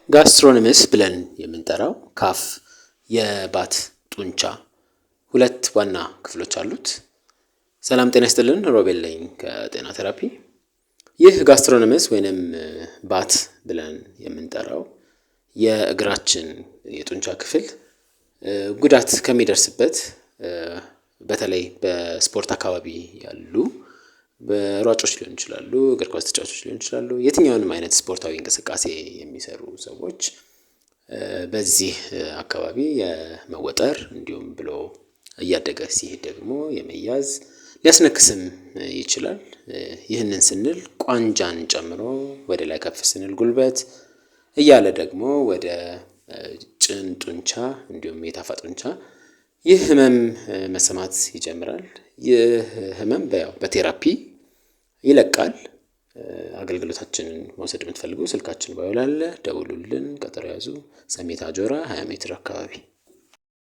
ጋስትሮኖመስ ብለን የምንጠራው ካፍ የባት ጡንቻ ሁለት ዋና ክፍሎች አሉት። ሰላም ጤና ይስጥልን፣ ሮቤል ነኝ ከጤና ቴራፒ። ይህ ጋስትሮኖመስ ወይንም ባት ብለን የምንጠራው የእግራችን የጡንቻ ክፍል ጉዳት ከሚደርስበት በተለይ በስፖርት አካባቢ ያሉ በሯጮች ሊሆን ይችላሉ፣ እግር ኳስ ተጫዋቾች ሊሆን ይችላሉ፣ የትኛውንም አይነት ስፖርታዊ እንቅስቃሴ የሚሰሩ ሰዎች በዚህ አካባቢ የመወጠር እንዲሁም ብሎ እያደገ ሲሄድ ደግሞ የመያዝ ሊያስነክስም ይችላል። ይህንን ስንል ቋንጃን ጨምሮ ወደ ላይ ከፍ ስንል ጉልበት እያለ ደግሞ ወደ ጭን ጡንቻ እንዲሁም የታፋ ጡንቻ ይህ ህመም መሰማት ይጀምራል። ይህ ህመም በቴራፒ ይለቃል። አገልግሎታችንን መውሰድ የምትፈልጉ ስልካችን ባዮ ላይ አለ፣ ደውሉልን፣ ቀጠሮ ያዙ። ሰሜት አጆራ 20 ሜትር አካባቢ